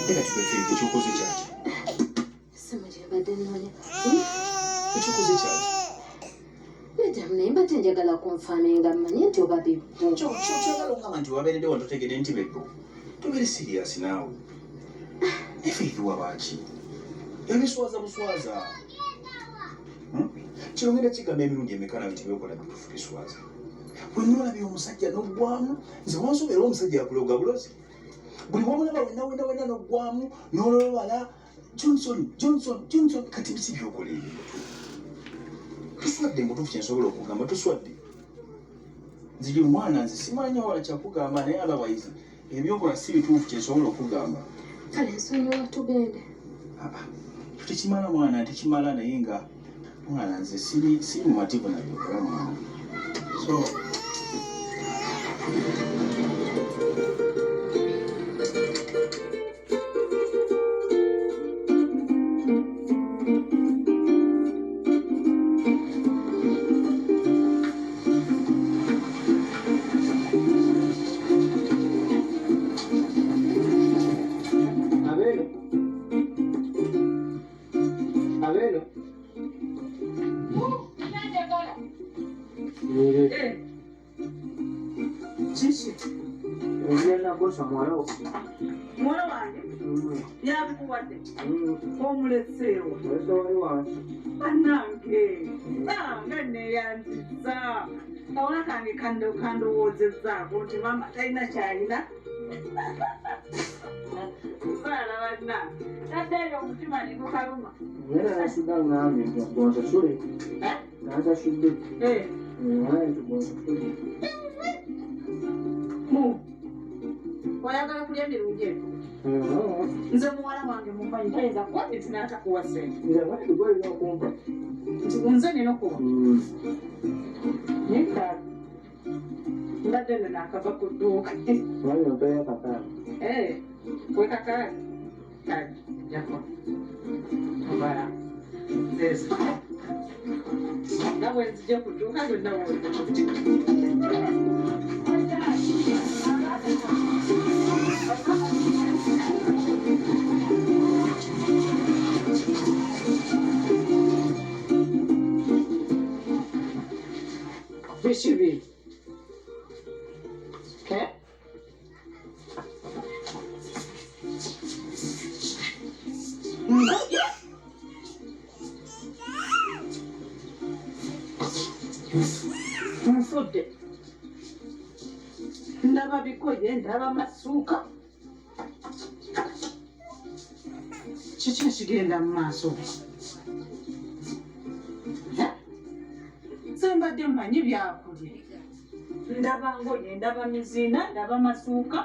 Ate kati bwefeeri ekyokoze kyaki? Ssema gye mbadde nnoonya. Ekyokoze kyaki? Madamu naye mbadde njagala kunfaanenga mmanyi nti oba bibbo. Kyagala okugamba nti wabeeredde wano totegedde nti bebbo. Tobeere siriyasi naawe. Efeeri wabaaki? Ebiswaza buswaza. Kirongera kigamba emirundi emeka nawe tibyokola bituufu biswaza. Bwe noolabye omusajja n'oggwamu, nze wansobeera omusajja yakuloga bulozi. Buli wamulaba wenna n'oggwamu n'olobala Johnson kati biki byokola ebyo. Tuswadde mutuufu kyensobola okugamba tuswadde. Nze gye mwana nze simanyi wala kyakugamba naye otherwise ebyokola si bituufu kyensobola okugamba. Kale nsonyiwa tugende. Tekimala mwana tekimala naye nga mwana nze siri mumativu nabyokola mwana. So Nnabosa mwana wo. Mwana wange? Yabikuwadde? Omuleseewo. Mulese wali wansi. Bannange. Nga neeyanzizza. Kawula kange kandowoozezzaako nti mama talina kyalina. Zaala banna. Taddeeyo omutima ne gukaluma. Era nasudde ngambye nti bonsasule. Nansasudde. Naye nti bonsasule. Oyagala kulya mirungi eko? Nze muwala wange mumanyi tayinza kuwa bintu n'atakuwa ssente. Olina okumpa. Nti nze nina okuwa. Naye kale mbadde nno naakava ku dduuka. Lwaki ompeeyo akakaali? Gwe kakaali? Kale jako. Obala. Zeezo. Nga bwe nzije ku dduuka zonna wonna. Bishop. Okay. Nfudde. Ndaba bikoye, ndaba masuuka. Kiki ekigenda mu maaso? Mbadde mmanyi byakulya. Ndaba ngoye, ndaba mizinda, ndaba masuuka.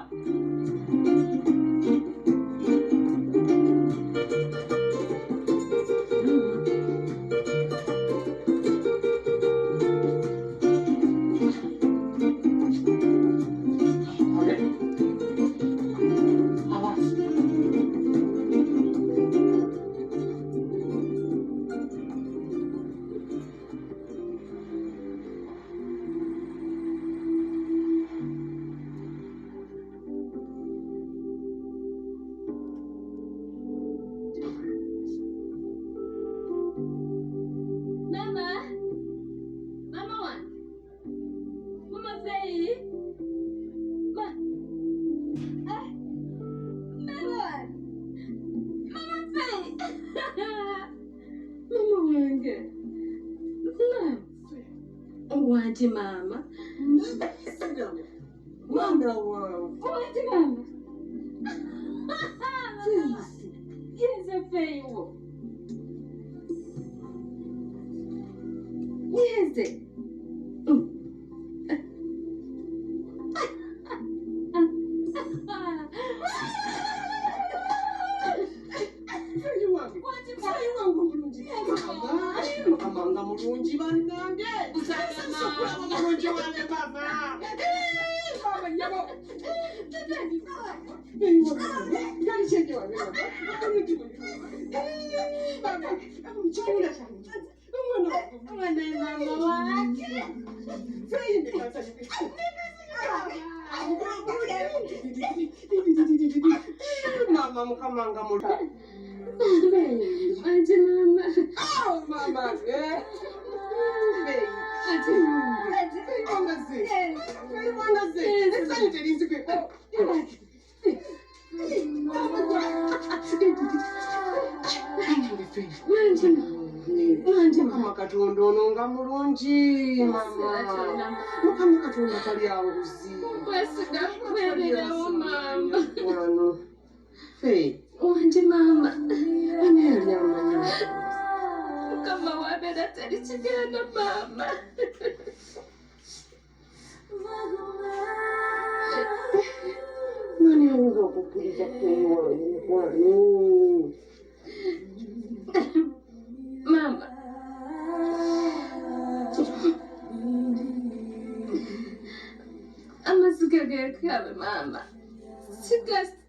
Wanti mama. Mama wow. Wanti mama. Yes, a fail. Yes. Amanga mulungi bannange. Mulungi wange baba. Baba nyabo. Gani chenge wange baba. Baba, chakula changu. Mama wake. Feinde kata. Mama mama mukamanga muta. Ati mama. Oh mama. Mukama Katonda ono nga mulungi mama. Mukama Katonda tali awo buzibu. Kwesiga kubeererawo mama. Wano. Faith. Wangi mama. Ani amanyi. Mukama wabeera teri kigenda mama. Mani ayinza okukkiriza kuwano. Mama. Amaziga geekaabe mama.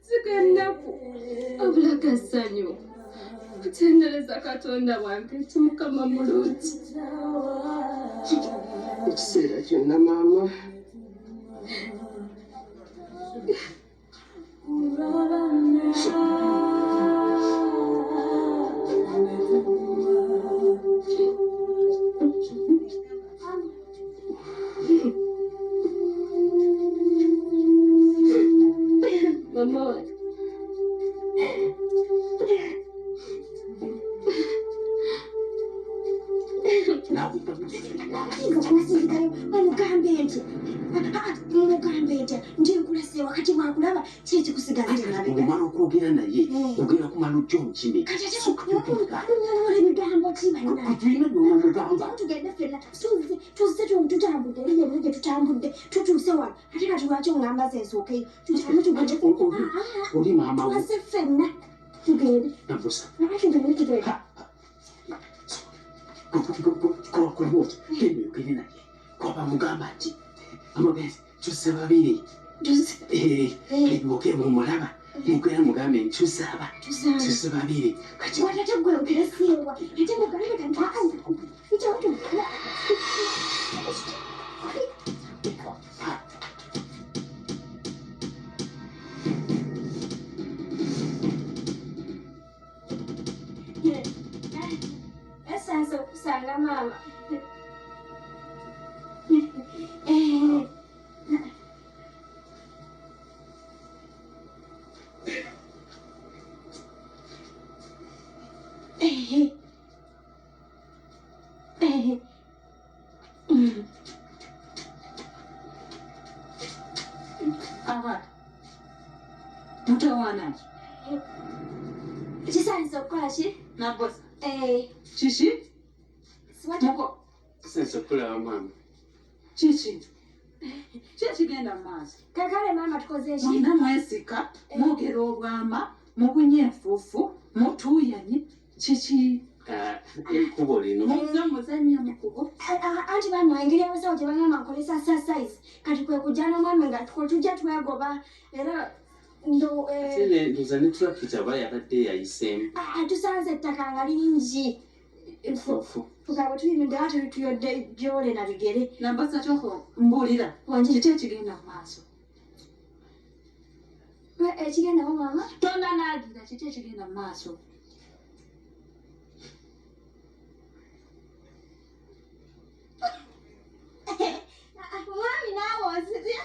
Sigannaku. Wabula gassanyu. Kutendereza Katonda wange nti Mukama mulungi. Ekiseera kyonna maama. Mama. Ntikulase wakati wakulaba kyeki kusigalire nabe. Omwana okwogera naye ogenda kumala otya omukime. Kati ate munyala ebigambo kibalina. Tulina by'omugamba. Tugende ffenna tuzze tutambudde eriyo ebyo gye tutambudde tutuuse wano ate kati lwaki oŋŋamba zensookeyo tugende tugende. Oli maama we. Tuzze ffenna tugende. Nabbosa. Tugende tugende. Kolaboti genda oyogere naye kwaba mugamba nti amagenzi tuzze babiri. Ebiwoke mumulaba mugenda mugambe ntuze aba tuzze babiri kati Watate gwe ogera siiwa ate mugambe kantaanza ekyawotu. Esanze okusanga maama. Aba. Mutawana. Kisanze okukola ki? Nabbosa. Kiki? Muko. kisanze okulaba maama. Kiki. Kyekigenda mu maaso. Kakale maama tukoze ki? Mwina mwesika, mwogera obwama, mubunye enfuufu, mutuuyanye. Kiki. Ekkubo lino. Muze muzannya mukubo. Anti maama engeri abasawo gye bagamba nkolesa size kati kwe kujja n'omwami nga tujja twegoba era ndo ndoza ne tulakita aba yabadde yayiseemu. tusanze ettaka nga lingi Enfuufu. tugaba tuyimidde ate tuyodde gyole na bigere. Nabbosa kyoko mbuulira. Wangi. Kiki ekigenda mu maaso. Ekigendawo maama? Tonda naagira kiki ekigenda mu maaso. Mwami naawe ozizya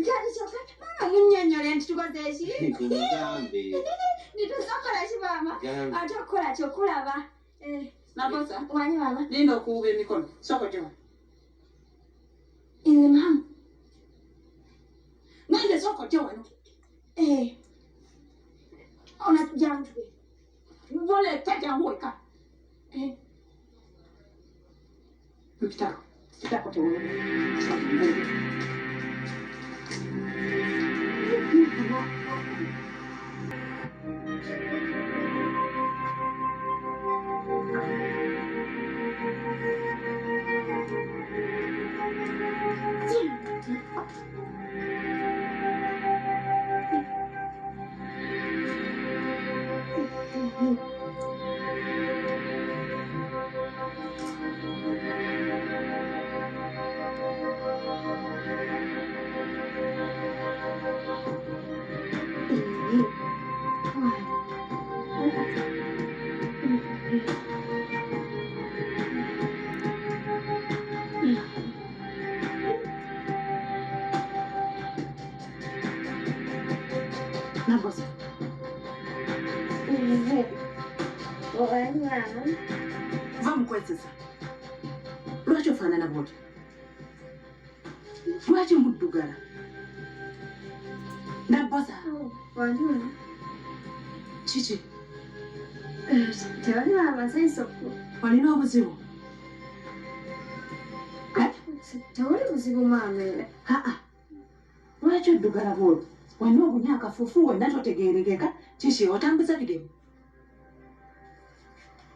kati kyokka maama munnyonnyole nti tukoze eki? Mugambe. Nitusokola ki maama? Gambe. Ate okukola kyokulaba. Nabbosa. Wanyi maama? Linda okuwuba emikono. Sokotewa. Nze maama. Nende sokotewa wano. Onatujja mutwe. Vole taja weka. Mkitako. Kitako tewa. Vamukwesesa. Lwaki ofaanana bw'otyo? Lwaki muddugala? Nabbosa. Kiki? Olina obuzibu? Tewali buzibu maama. Lwaki oddugala bw'otyo? Wena obunya akafuufu wena totegeerekeka kiki otambuza bigemo?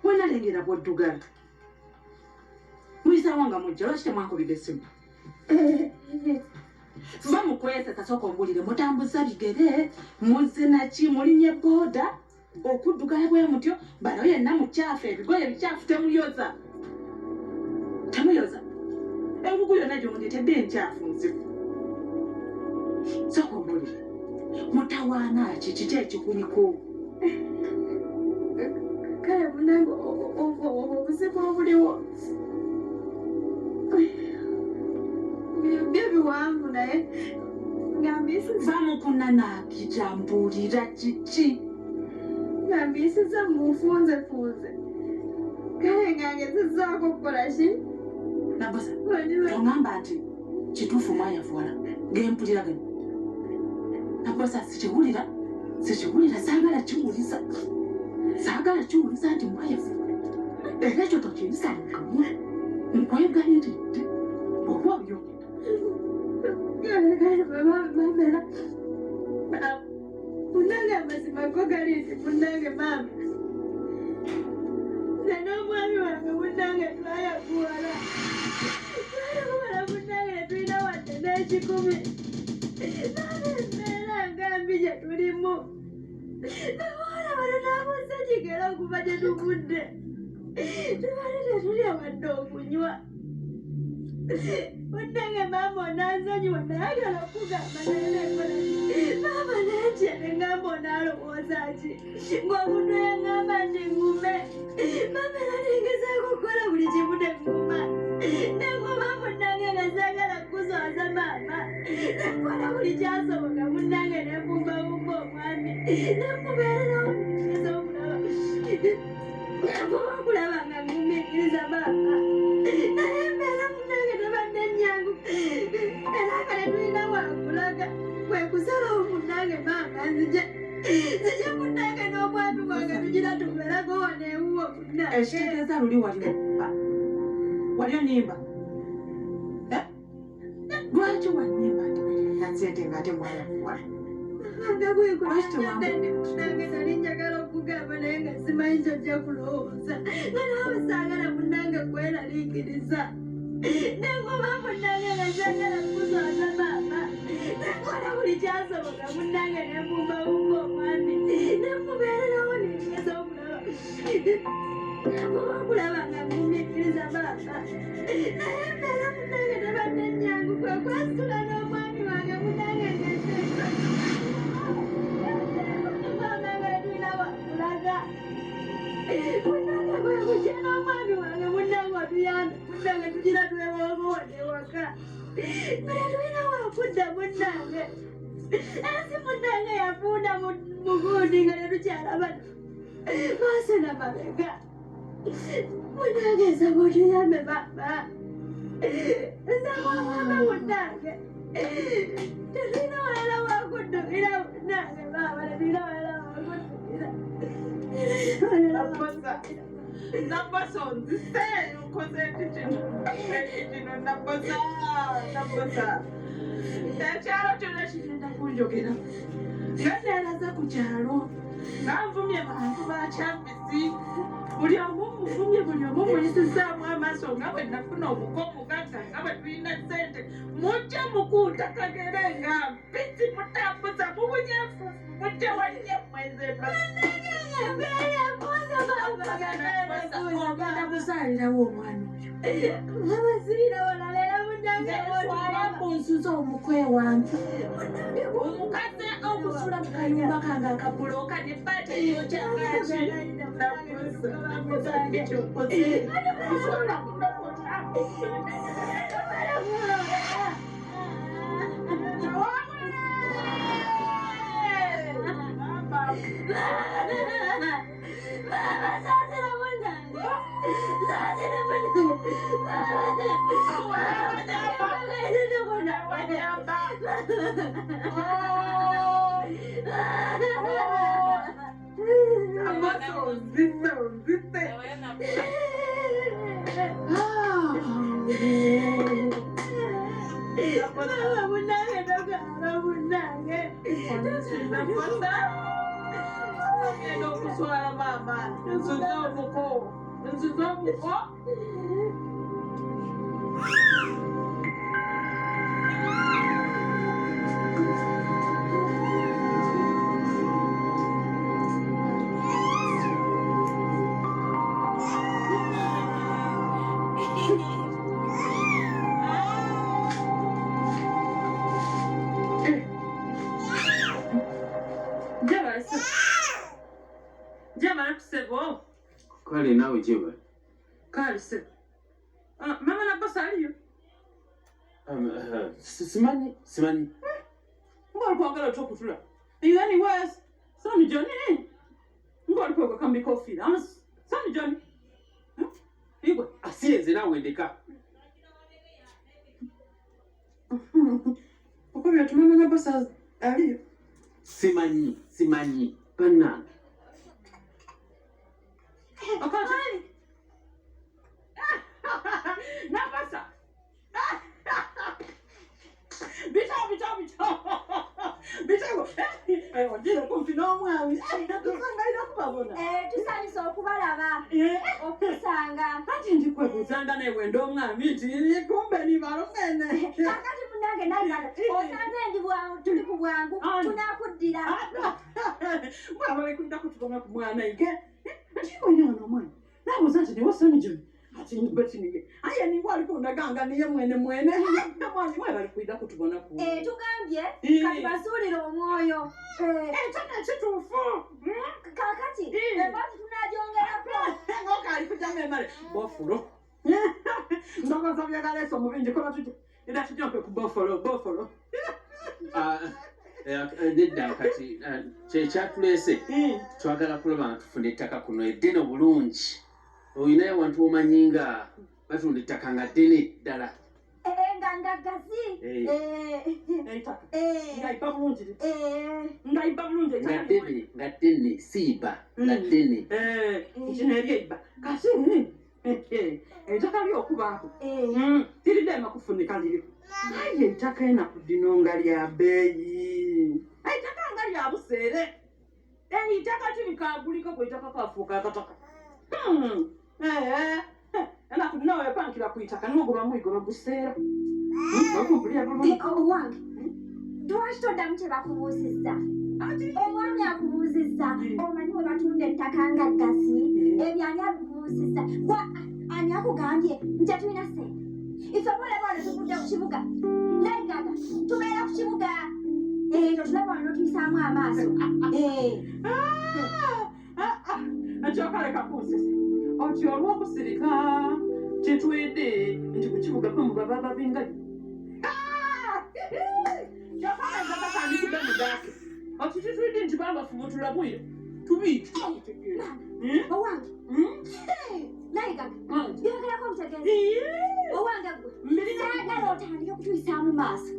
Wena lengera bw'oddugala. Muyisaawo nga mujja lwaki temwankubidde essimu? Va mukwesesa sooka ombulire mutambuza bigere muzze naki mulinye booda okuddugala bwe mutyo bano yenna mukyafu ebigoye bikyafu temuyoza. Temuyoza. Engugu yonna gy'ondeetedde enkyafu nzibu. Sooka ombulire mutawaana ki kiki ekikuliko? Kale munange obuzibu obuliwo byo biwanvu naye ngambisiza vamukunanaakijambulira kiki? ngambisiza mufunze kale ngangezezaako okukola ki? Nabbosa tongamba nti kituufu mwayavuwala ngempulira gano. Nabbosa sikiwulira saagala kiwuliza nti mwayavuwala era ekyo tokiyisa mukamwa nkwegayiridde oba byogenda. Munange amazima go gali nti munange maama n'omwami wange munange twayavuwala munange netulina wadde n'ekikumi embeera ngambi gye tulimu nabaana bano naabuuza kigera okuva gye tuvudde tubali tetulya wadde okunywa. Munange maama onansonyiwa nayagala okugamba nayenekola maama nentya nengamba onaalowooza ki ng'omuntu yangamba nti ngume maama era nengezaako okukola buli kimu neŋŋuma neŋŋuma munange nga saagala kuzooza maama nekola buli kyasoboka munange nembumbabumba omwami nemubeererawo ngeza okulaba okulaba nga ngumiikiriza maama naye embeera munange tebadde nnyangu era nga netulina wakulaga kwe kusalawo munange maama nzije munange n'omwami wange tugira tubeerako wano ewuwo munange. Ekitegeeza luli wali onimba? Lwaki wannimba nti ng'ate mwayavuwala? nga bwekulanjadde munange nali njagala okugamba naye nga simanyi kyojja kulowooza nga naawe saagala munange kweraliikiriza neŋŋoma munange nga saagala kuzooza maama nekola buli kyasoboka munange nembumbabumba omwami nemubeererawo nengeza okulaba okulaba nga ngumiikiriza maama naye embeera munange tebadde nnyangu kwe kwesitula n'omwami wange munange ngeteeka munange kwekujja n'omwami wange munange otuyambe munange tugira twewogowadde ewaka naye tulina wakudda munange ensi munange yafuunda mugundi nga tetukyalaba maaso na mabega munange nsaba otuyambe maama nsaba omwambe munange tetulina walala wakuddukira munange maama tetulina walala wakuddukira. Nabbosa onzise okoze kino Nabbosa ekyalo kyonna kigenda kunjogera nga neeraza ku kyalo nga nvumye bantu ba Ekyampisi buli omu muvumye buli omu muyisizaamu amaaso nga bwe nafuna omuko omugagga nga bwe tulina ssente mujje mukuuta kagere nga mpisi mutambuza mubunyefu mujje wannye mwezeba ogenda kuzaalirawo omwana oyo nsunze omukwe wange omukazi okusula mu kayumba kange akabulooka ne bbaata eyokyangaki Kale nawe jeba. Kale se. Mama Nabbosa aliyo. Simanyi. Mbona kwagala chokutula? Yaani wes. Son Johnny. Mbona kwa kambi coffee. Son Johnny. Igwe asiyenze nawe ndeka. Uko Mama Nabbosa aliyo. Simanyi. Bana. Akati. Nabbosa. Bitago. Ayo, ndira kumfina omwami. Tusanga ina kubabona. Tusanisa okubalaba. Okusanga. Kati ndikwebuzanga newe ndo omwami nti kumbe ni balomene. Kakati munange nalala. Osanze ndi bwangu tuli ku bwangu. Tunakuddira. Mwabale kuida kutubona ku mwana ige. Ndiko ina omwana. Nabbosa nti niwo Son Johnny. Ati ndibeti nige. Aya ni wali kundaganga niye mwene. Mwani mwabale kuida kutubona ku. Tugambye kati basulira omwoyo. Chana chitufu. Kakati basi tunajongerako. Ngokali kujame male. Buffalo. Ndoko sabya kaleso mubinji kola tuti. Ida tujampe ku Buffalo. Nedda kati kyatulese twagala kulaba nga tufuna ettaka kuno eddene obulungi. Oyinayo wantu omanyi nga batunda ettaka nga ddene ddala. Ngandagazi. Ngaiba bulungi. Nga ddene siiba. Nga ddene. Kino eryeiba. Kasi ettaka lyokubaako. Tiridema kufunika liriko. Aye ettaka enaku dino nga lya bbeeyi. Ettaka nga lya buseere. Ettaka tirikaguliko ku ettaka kafuuka akataka. Enaku dino wepankira ku ettaka n'ogoba muyigoba buseera. Owange lwaki toddamu kye bakubuuzizza? Omwami akubuuzizza omanyi we batunda ettaka nga ggasi ebyo ani abikubuuzizza? Ani akugambye nti tulina ssente? Ife bolebole tuvudde ku kibuga nayigaga tubeera ku kibuga totulaba wano tuyisaamu amaaso. Ekyokaleka kunsese oti olw'okusirika kyetwedde nti ku kibuga kwemugaba ababingayo. Kyokaleeka kakandikudde mugake oti titwedde nti babafubutula bwire tubiiti. Owange nayigaga byogerako obutegeezi. Owange gwe saagala otandike okutuyisaamu maaso.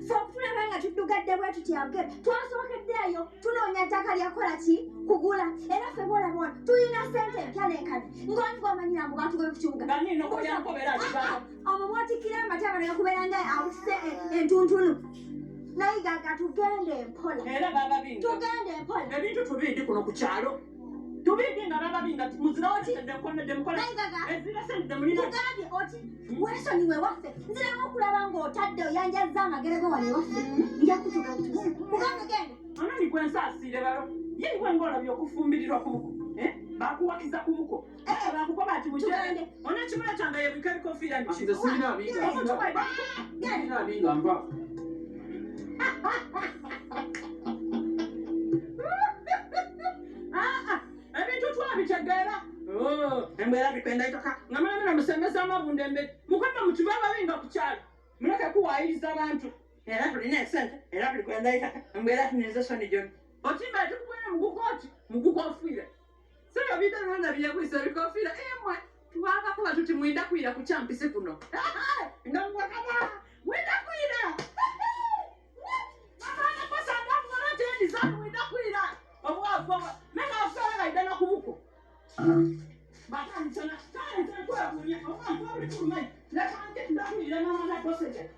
Fe okutulaba nga tuddugadde bwe tutyabugere twasookeddeeyo tunoonya ttaka lyakola ki kugula era ffe boolabona tulina ssente empya n'enkadde ng'oni gw'omanyira mbu batugoye ku kibuga. Omwo mwatikira amataba ne gakubeera nga abusise entuntunu. Nayigaga tugende mpola. Tugende mpola. Ebintu tubindi kuno ku kyalo. Tubindi nga bababinga muzirawo kitedde nkomedde mukola. Ezira sente mulina. Tugambye oti weesoni we waffe nziramu okulaba ng'otadde oyanjazza amagere go wano ewaffe. Nja kutuga butuzi. Mugambe gende. Anani gwe nsaasiire balo. Ye gwe ng'olabye okufumbirirwa ku muko. Bakuwakiza ku muko. Bakukoba ati mujende. Ona kimala kyange yebwika ebikofiira niki. Nze sirina abinga mpa. Ebintu twabitegeera. Embeera bikwenda ettaka nga mulamira musembeza amabunda embere mukama mukiba ababinga ku kyalo muleke kuwaayiriza abantu era tulina esente era tulikwenda ettaka embeera tuninze Son Johnny otimba tukubwera mugukofira sio bida nona bya kwisa bikofira emwe tuwaka kuba tuti mwida kwira ku Ekyampisi kuno ngangwa kama mwida kwira mama na pasa ndamu na tendi za mwida kwira obwa mena afara idana kubuko bata ntana tana kwa kunya kwa kwa kunya la kante ndamu ila mama na posete